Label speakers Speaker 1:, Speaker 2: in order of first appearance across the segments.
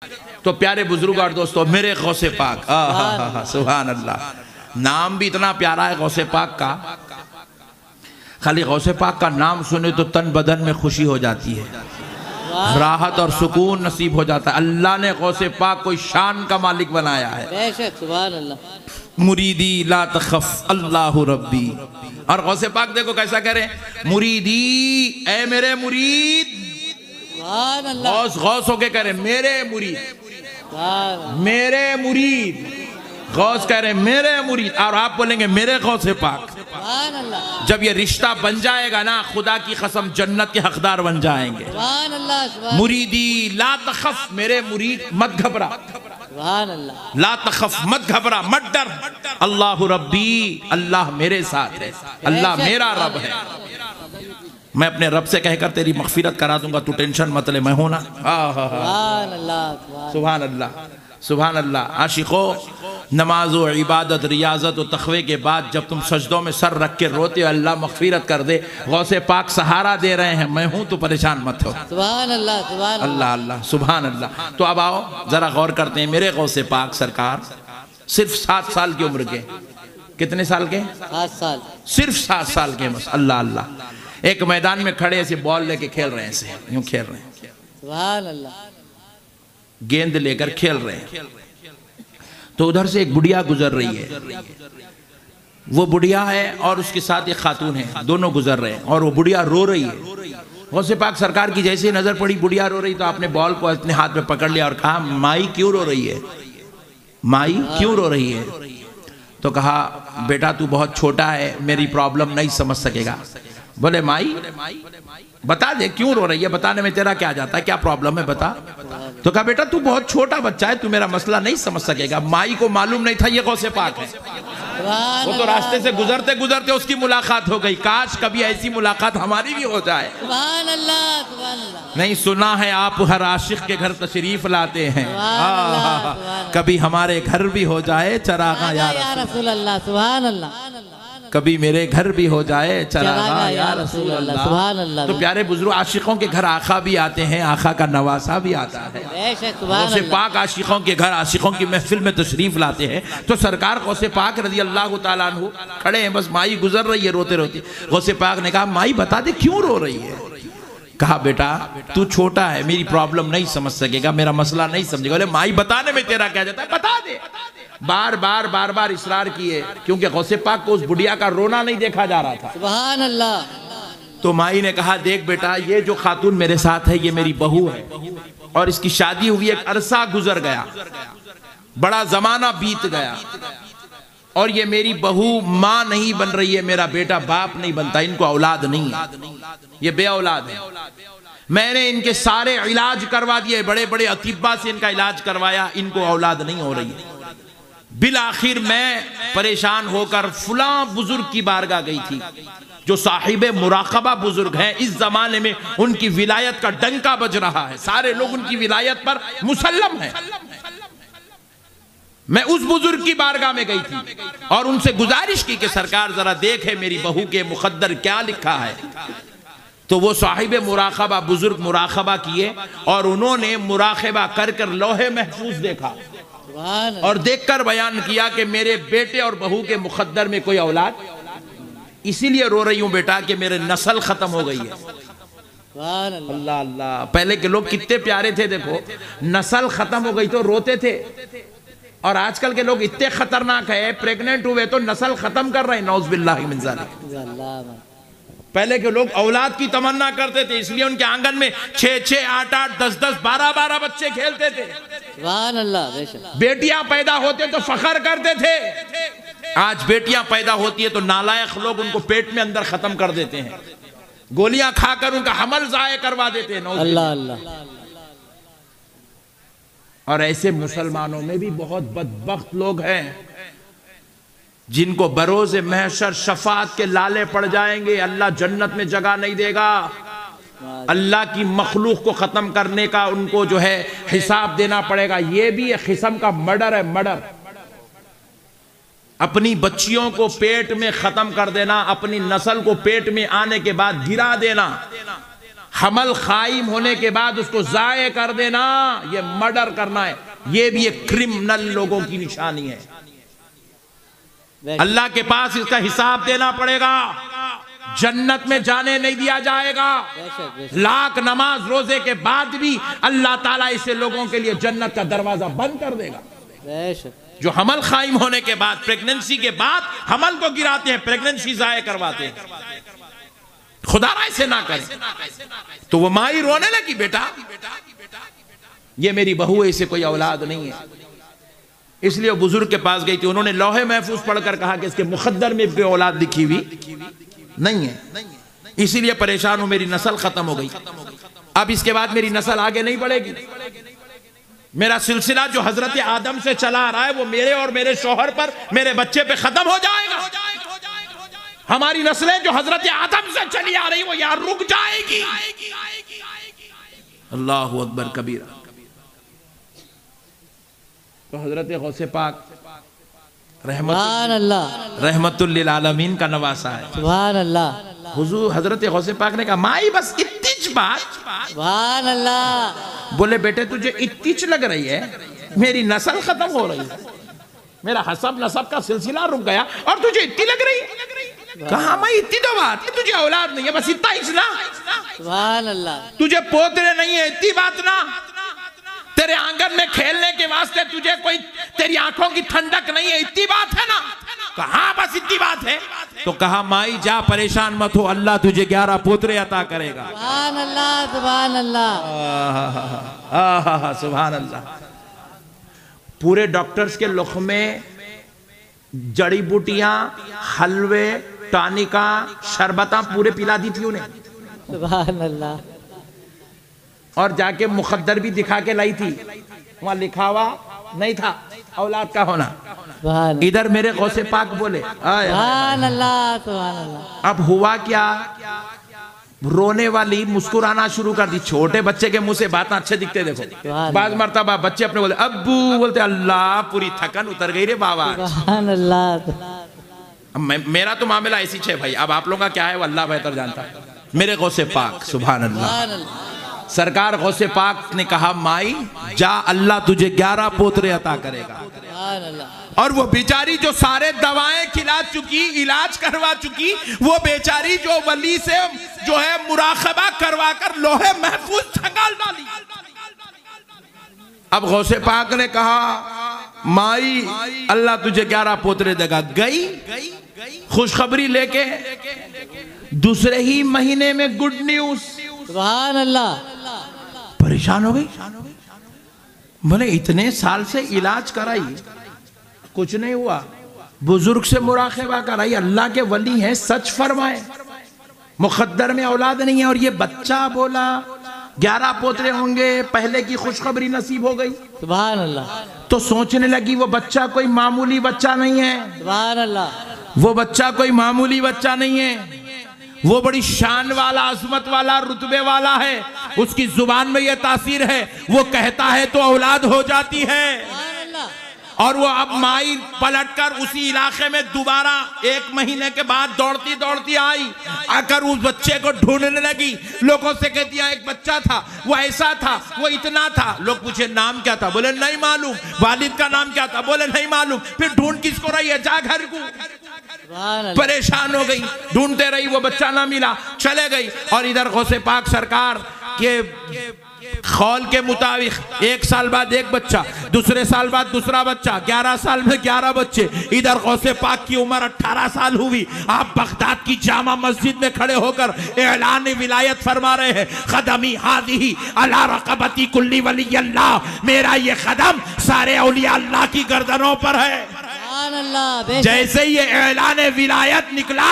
Speaker 1: तो प्यारे बुजुर्ग और दोस्तों, मेरे गौसे पाक, सुभान अल्लाह, नाम भी इतना प्यारा है गौसे पाक का। खाली गौसे पाक का नाम सुने तो तन बदन में खुशी हो जाती है, राहत और सुकून नसीब हो जाता है। अल्लाह ने गौसे पाक को शान का मालिक बनाया है।
Speaker 2: बेशक, सुभान अल्लाह।
Speaker 1: मुरीदी ला तखफ अल्लाहु रब्बी। और गौसे पाक देखो कैसा करें, मुरीदी, ए मेरे मुरीद, गौस गौस होके करे मेरे मुरीद, मेरे मुरीद, गौस कह रहे मेरे मुरीद, और आप बोलेंगे मेरे गौसे पाक। जब ये रिश्ता बन जाएगा ना, खुदा की कसम जन्नत के हकदार बन जाएंगे। मुरीदी ला तखफ, मेरे मुरीद मत घबरा, ला तखफ मत घबरा, मत डर, अल्लाह रब्बी, अल्लाह मेरे साथ है, अल्लाह मेरा रब है। मैं अपने रब से कहकर तेरी मगफिरत करा दूंगा, तू टेंशन मत ले, मैं हूं ना। सुभान अल्लाह, सुभान अल्लाह। आशिको, नमाज व इबादत, रियाजत व तखवे के बाद जब तुम सजदों में सर रख के रोते हो, अल्लाह मगफिरत कर दे, गौसे पाक सहारा दे रहे हैं, मैं हूं तो परेशान मत हो।
Speaker 2: सुभान अल्लाह, सुभान
Speaker 1: अल्लाह अल्लाह, सुभान अल्लाह। तो अब आओ जरा गौर करते हैं, मेरे गौसे पाक सरकार सिर्फ 7 साल की उम्र के, कितने साल के?
Speaker 2: 7 साल,
Speaker 1: सिर्फ 7 साल के। बस अल्लाह अल्लाह। एक मैदान में खड़े ऐसे बॉल लेके खेल रहे हैं, ऐसे यूं खेल रहे हैं,
Speaker 2: सुभान अल्लाह,
Speaker 1: गेंद लेकर खेल रहे हैं। तो उधर से एक बुढ़िया गुजर रही है, वो बुढ़िया है और उसके साथ एक खातून है, दोनों गुजर रहे हैं और वो बुढ़िया रो रही है। गौसे पाक सरकार की जैसे नजर पड़ी बुढ़िया रो रही, तो आपने बॉल को अपने हाथ में पकड़ लिया और कहा, माई क्यों रो रही है, माई क्यों रो रही है? तो कहा, बेटा तू बहुत छोटा है, मेरी प्रॉब्लम नहीं समझ सकेगा। बोले माई बता दे क्यों रो रही है, बताने में तेरा क्या जाता है, क्या प्रॉब्लम है बता। तो कहा, बेटा तू बहुत छोटा बच्चा है, तू मेरा मसला नहीं समझ सकेगा। माई को मालूम नहीं था ये गौसे पाक है, वो तो रास्ते से गुजरते गुजरते उसकी मुलाकात हो गई। काश कभी ऐसी मुलाकात हमारी भी हो जाए।
Speaker 2: सुभान अल्लाह, सुभान अल्लाह।
Speaker 1: नहीं सुना है आप हर आशिक के घर तशरीफ लाते हैं, कभी हमारे घर भी हो जाए चरागा या
Speaker 2: रसूल अल्लाह, सुभान अल्लाह,
Speaker 1: कभी मेरे घर भी हो जाए चरागा या रसूल अल्लाह,
Speaker 2: सुभान अल्लाह।
Speaker 1: तो प्यारे बुजुर्ग, आशिकों के घर आका भी आते हैं, आका का नवासा भी आता है। गौसे पाक आशिकों के घर आशिकों की महफिल में तशरीफ लाते हैं। तो सरकार गौसे पाक रज़ी अल्लाह ताला अन्हु खड़े हैं, बस माई गुजर रही है रोते रोते। गौसे पाक ने कहा, माई बता दे क्यों रो रही है? कहा, बेटा तू छोटा है, मेरी प्रॉब्लम नहीं समझ सकेगा, मेरा मसला नहीं समझेगा। बोले माई बताने में तेरा क्या जाता है, बता दे। बार बार इसरार किए, क्योंकि गौसे पाक को उस बुढ़िया का रोना नहीं देखा जा रहा था।
Speaker 2: सुभान अल्लाह।
Speaker 1: तो माई ने कहा, देख बेटा, ये जो खातून मेरे साथ है ये मेरी बहू है, और इसकी शादी हुई एक अरसा गुजर गया, बड़ा जमाना बीत गया, और ये मेरी बहू माँ नहीं बन रही है, मेरा बेटा बाप नहीं बनता, इनको औलाद नहीं है, ये बे औलाद है। मैंने इनके सारे इलाज करवा दिए, बड़े बड़े अतीबा से इनका इलाज करवाया, इनको औलाद नहीं हो रही। बिल आखिर मैं परेशान होकर फुला बुजुर्ग की बारगाह गई थी, जो साहिबे मुराकबा बुजुर्ग हैं। इस जमाने में उनकी विलायत का डंका बज रहा है, सारे लोग उनकी विलायत पर मुसल्लम हैं। मैं उस बुजुर्ग की बारगाह में गई थी और उनसे गुजारिश की कि सरकार जरा देखे मेरी बहू के मुकद्दर क्या लिखा है। तो वो साहिबे मुराकबा बुजुर्ग मुराकबा किए और उन्होंने मुराकबा कर कर लौहे महफूज देखा और देखकर बयान किया कि मेरे बेटे और बहू के मुकद्दर में कोई औलाद, इसीलिए रो रही हूं बेटा कि मेरे नस्ल खत्म हो गई है। अल्लाह अल्लाह, पहले के लोग कितने प्यारे थे, देखो नस्ल खत्म हो गई तो रोते थे, और आजकल के लोग इतने खतरनाक है, प्रेग्नेंट हुए तो नस्ल खत्म कर रहे हैं, नौज़ बिल्लाहि मिन ज़ालिक। पहले के लोग औलाद की तमन्ना करते थे, इसलिए उनके आंगन में 6-6, 8-8, 10-10, 12-12 बच्चे खेलते थे।
Speaker 2: सुभान अल्लाह।
Speaker 1: बेटियां पैदा होते तो फखर करते थे, आज बेटियां पैदा होती है तो नालायक लोग उनको पेट में अंदर खत्म कर देते हैं, गोलियां खाकर उनका हमल जाये करवा देते हैं।
Speaker 2: अल्लाह अल्लाह।
Speaker 1: और ऐसे मुसलमानों में भी बहुत बदबख्त लोग हैं जिनको बरोज़ महशर शफाअत के लाले पड़ जाएंगे, अल्लाह जन्नत में जगह नहीं देगा। अल्लाह की मखलूक को ख़त्म करने का उनको जो है हिसाब देना पड़ेगा। ये भी एक किस्म का मर्डर है, मर्डर। अपनी बच्चियों को पेट में ख़त्म कर देना, अपनी नस्ल को पेट में आने के बाद गिरा देना, हमल कायम होने के बाद उसको जाये कर देना, ये मर्डर करना है, ये भी एक क्रिमिनल लोगों की निशानी है। अल्लाह के पास इसका हिसाब देना पड़ेगा, जन्नत में जाने नहीं दिया जाएगा। लाख नमाज रोजे के बाद भी अल्लाह ताला ऐसे लोगों के लिए जन्नत का दरवाजा बंद कर देगा जो हमल कायम होने के बाद, प्रेगनेंसी के बाद हमल को गिराते हैं, प्रेगनेंसी जाया करवाते हैं। खुदा ऐसे ना करे। तो वो माई रोने लगी, बेटा ये मेरी बहू है, इसे कोई औलाद नहीं है। इसलिए बुजुर्ग के पास गई थी, उन्होंने लौहे महफूज पढ़कर कहा कि इसके मुकद्दर में कोई औलाद लिखी हुई नहीं है, इसीलिए परेशान हूं, मेरी नस्ल खत्म हो गई, अब इसके बाद मेरी नस्ल आगे नहीं बढ़ेगी। मेरा सिलसिला जो हजरत आदम से चला आ रहा है वो मेरे और मेरे शौहर पर, मेरे बच्चे पे खत्म हो जाएगा। हमारी नस्लें जो हजरत आदम से चली आ रही वो यार रुक जाएगी। अल्लाहु अकबर कबीरा। तो हजरत गौसे पाक रहमतुल लिल आलमीन का नवासा है।
Speaker 2: सुभान अल्लाह।
Speaker 1: हुजूर हजरत गौसे पाक ने कहा माई बस इत्तीच बात।
Speaker 2: सुभान अल्लाह।
Speaker 1: बोले बेटे तुझे इत्तीच लग रही है, मेरी नस्ल खत्म हो रही है, मेरा हसब नसब का सिलसिला रुक गया और तुझे इतनी लग रही है। कहा मैं इतनी तो बात है, तुझे औलाद नहीं है, बस इतना ही ना।
Speaker 2: सुभान अल्लाह। तुझे
Speaker 1: पोतरे नहीं है, इतनी बात ना। तेरे आंगन में खेलने के वास्ते तुझे कोई, तेरी आंखों की ठंडक नहीं है, इतनी बात है ना। कहा बस इतनी बात है। तो कहा माई जा परेशान मत हो, अल्लाह तुझे 11 पोतरे अता करेगा।
Speaker 2: सुभान अल्लाह। सुभान अल्लाह।
Speaker 1: सुभान अल्लाह। पूरे डॉक्टर्स के लुक़मे जड़ी बूटियां, हलवे, टॉनिका, शरबता पूरे पिला दी थी उन्हें।
Speaker 2: सुभान अल्लाह।
Speaker 1: और जाके मुकद्दर भी दिखा के लाई थी, वहां लिखा हुआ नहीं था औलाद का होना। इधर मेरे गौसे पाक बोले
Speaker 2: सुभान अल्लाह। सुभान अल्लाह।
Speaker 1: अब हुआ क्या, रोने वाली मुस्कुराना शुरू कर दी। छोटे बच्चे के मुंह से बात अच्छे दिखते देखो। बाज मर्तबा बच्चे अपने बोले अब्बू, बोलते अल्लाह पूरी थकन उतर गई रे बाबा।
Speaker 2: सुभान अल्लाह।
Speaker 1: मेरा तो मामला ऐसी है भाई, अब आप लोगों का क्या है वो अल्लाह बेहतर जानता है। मेरे गौसे पाक सुभान अल्लाह, सरकार गौसे पाक ने कहा माई जा अल्लाह तुझे 11 पोतरे अता करेगा। और वो बेचारी जो सारे दवाएं खिला चुकी, इलाज करवा चुकी, वो बेचारी जो वली से जो है मुराकबा करवा कर लोहे महफूज छगाल डाली। अब गौसे पाक ने कहा माई अल्लाह तुझे 11 पोतरे देगा। गई खुशखबरी लेके, दूसरे ही महीने में गुड न्यूज।
Speaker 2: सुभान अल्लाह।
Speaker 1: परेशान हो गई, बोले इतने साल से इलाज कराई कुछ नहीं हुआ, बुजुर्ग से मुराकबा कराई, अल्लाह के वली हैं, सच फरमाए मुकद्दर में औलाद नहीं है, और ये बच्चा बोला 11 पोतरे होंगे, पहले की खुशखबरी नसीब हो गई।
Speaker 2: सुभान अल्लाह।
Speaker 1: तो सोचने लगी वो बच्चा कोई मामूली बच्चा नहीं है।
Speaker 2: सुभान अल्लाह।
Speaker 1: वो बच्चा कोई मामूली बच्चा नहीं है, वो बड़ी शान वाला, अजमत वाला, रुतबे वाला है। उसकी जुबान में ये तासीर है, वो कहता है तो औलाद हो जाती है। और वो अब माई पलटकर उसी इलाके में दोबारा 1 महीने के बाद दौड़ती दौड़ती आई, आकर उस बच्चे को ढूंढने लगी। लोगों से कहती है एक बच्चा था, वो ऐसा था, वो इतना था। लोग पूछे नाम क्या था, बोले नहीं मालूम। वालिद का नाम क्या था, बोले नहीं मालूम। फिर ढूंढ किसको रही है, जा घर को। परेशान हो गई, ढूंढते रही, वो बच्चा ना मिला, चले गई। और इधर गौसे पाक सरकार के खौल के मुताबिक 1 साल बाद 1 बच्चा, दूसरे साल बाद दूसरा बच्चा, 11 साल में 11 बच्चे। इधर गौसे पाक की उम्र 18 साल हुई। आप बगदाद की जामा मस्जिद में खड़े होकर ऐलान विलायत फरमा रहे हैं, कदमी हाज़िही अला रक़बती कुल्ली वली अल्लाह, मेरा ये कदम सारे औलिया अल्लाह की गर्दनों पर है। जैसे ये ऐलान विलायत निकला,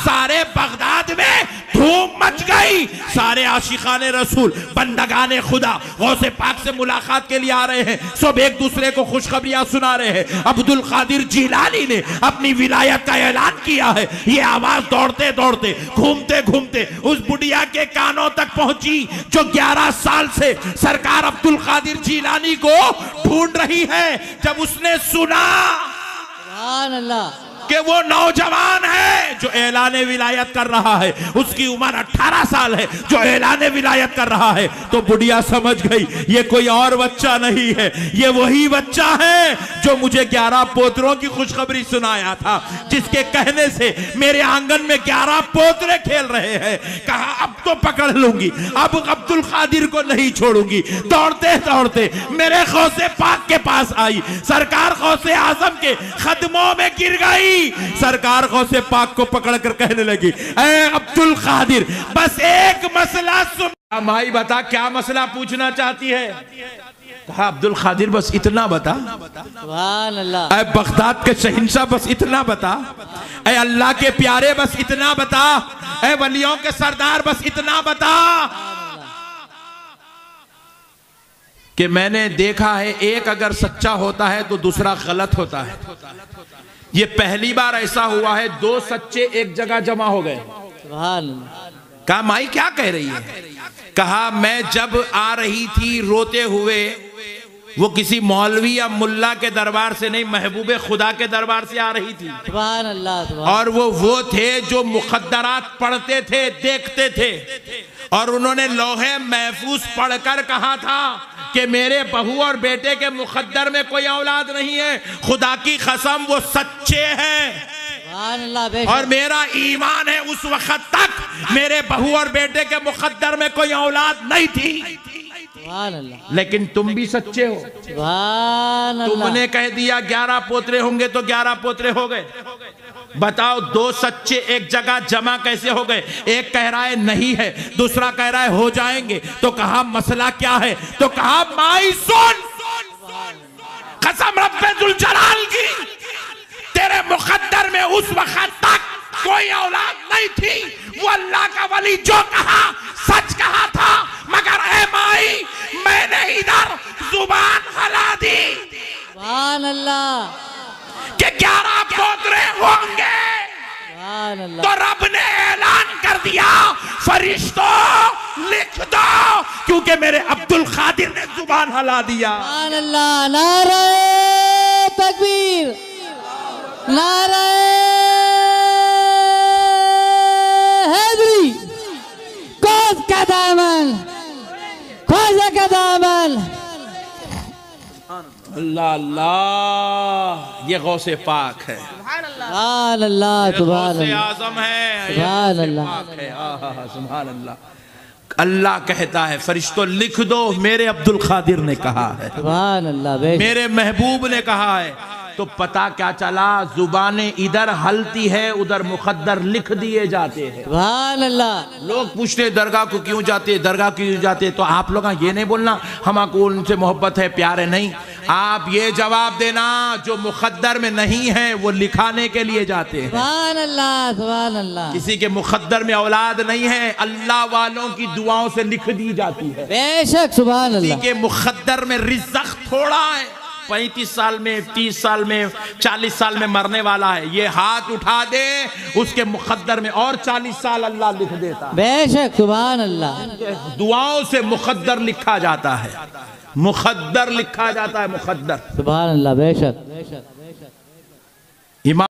Speaker 1: सारे बगदाद में धूम मच गई। सारे आशिकाने रसूल, बंदगाने खुदा गौसे पाक से मुलाकात के लिए आ रहे हैं। सब एक दूसरे को खुशखबरियां सुना रहे हैं। अब्दुल कादिर जिलानी ने अपनी विलायत का ऐलान किया है। ये आवाज दौड़ते दौड़ते, घूमते घूमते उस बुढ़िया के कानों तक पहुंची जो 11 साल से सरकार अब्दुल कादिर जिलानी को ढूंढ रही है। जब उसने सुना कि वो नौजवान है जो ऐलाने विलायत कर रहा है, उसकी उम्र 18 साल है जो ऐलाने विलायत कर रहा है। तो बुढ़िया समझ गई ये कोई और बच्चा नहीं है, ये वही बच्चा है जो मुझे 11 पोतरों की खुशखबरी सुनाया था, जिसके कहने से मेरे आंगन में 11 पोतरे खेल रहे हैं। कहा अब तो पकड़ लूंगी, अब अब्दुल कादिर को नहीं छोड़ूंगी। दौड़ते दौड़ते मेरे गौसे पाक के पास आई, सरकार गौसे आजम के कदमों में गिर गई। सरकार गौसे पाक को पकड़कर कहने लगी, ऐ अब्दुल कादिर बस एक मसला सुन। माई बता क्या मसला पूछना चाहती है? कहा अब्दुल कादिर बस इतना बता।
Speaker 2: सुभान अल्लाह।
Speaker 1: ऐ बगदाद के शहंशाह बस इतना बता। ऐ अल्लाह के प्यारे बस इतना बता। ऐ वलियों के सरदार बस इतना बता कि मैंने देखा है एक अगर सच्चा होता है तो दूसरा गलत होता है। ये पहली बार ऐसा हुआ है 2 सच्चे एक जगह जमा हो गए।
Speaker 2: सुभान अल्लाह।
Speaker 1: कहा माई क्या कह रही है? कहा मैं जब आ रही थी रोते हुए, वो किसी मौलवी या मुल्ला के दरबार से नहीं, महबूबे खुदा के दरबार से आ रही थी।
Speaker 2: सुभान अल्लाह।
Speaker 1: और वो थे जो मुकद्दरात पढ़ते थे, देखते थे, और उन्होंने लौहे महफूज पढ़कर कहा था कि मेरे बहू और बेटे के मुकद्दर में कोई औलाद नहीं है। खुदा की कसम वो सच्चे हैं और मेरा ईमान है उस वक्त तक मेरे बहू और बेटे के मुकद्दर में कोई औलाद नहीं थी। लेकिन तुम भी सच्चे हो। तुमने कह दिया 11 पोतरे होंगे तो 11 पोतरे हो गए। बताओ 2 सच्चे एक जगह जमा कैसे हो गए? एक कह रहा है नहीं है, दूसरा कह रहा है हो जाएंगे। तो कहा मसला क्या है? तो कहा माई सुन, कसम रब्बे जुल जलाल की, तेरे मुकद्दर में उस वक्त तक कोई औलाद नहीं थी। वो अल्लाह का वली जो कहा सच कहा था, मगर ऐ माई मैंने इधर जुबान हला दी
Speaker 2: सुभान अल्लाह
Speaker 1: कि 11 पोतरे होंगे। तो रब ने ऐलान कर दिया फरिश्तों लिख दो, क्योंकि मेरे अब्दुल कादिर ने जुबान हला दिया।
Speaker 2: सुभान अल्लाह। नारे तकबीर, नारे हैदरी, कोस का दामन, खोजा का दामन।
Speaker 1: अल्लाह अल्लाह, ये गौसे पाक है।
Speaker 2: सुभान अल्लाह। सुभान अल्लाह।
Speaker 1: आज़म है।
Speaker 2: सुभान अल्लाह।
Speaker 1: सुभान अल्लाह। अल्लाह कहता है फरिश्तों लिख दो, मेरे अब्दुल कादिर ने कहा है,
Speaker 2: सुभान अल्लाह,
Speaker 1: मेरे महबूब ने कहा है। तो पता क्या चला? जुबानें इधर हलती है, उधर मुकद्दर लिख दिए जाते हैं।
Speaker 2: सुभान अल्लाह।
Speaker 1: लोग पूछते हैं दरगाह को क्यों जाते, दरगाह क्यों जाते? तो आप लोग ये नहीं बोलना हमको उनसे मोहब्बत है, प्यार है, नहीं। आप ये जवाब देना जो मुकद्दर में नहीं है वो लिखाने के लिए जाते हैं।
Speaker 2: सुभान अल्लाह। सुभान अल्लाह।
Speaker 1: किसी के मुकद्दर में औलाद नहीं है, अल्लाह वालों की दुआओं से लिख दी जाती है।
Speaker 2: बेशक। सुभान अल्लाह।
Speaker 1: किसी के मुकद्दर में रिज़्क़ थोड़ा है, 35 साल में, 30 साल में, 40 साल में मरने वाला है, ये हाथ उठा दे उसके मुकद्दर में और 40 साल अल्लाह लिख देता।
Speaker 2: बेशक। सुभान अल्लाह।
Speaker 1: दुआओं से मुकद्दर लिखा जाता है, मुकद्दर लिखा जाता है, मुकद्दर।
Speaker 2: सुभान अल्लाह। बेशक।
Speaker 1: इमाम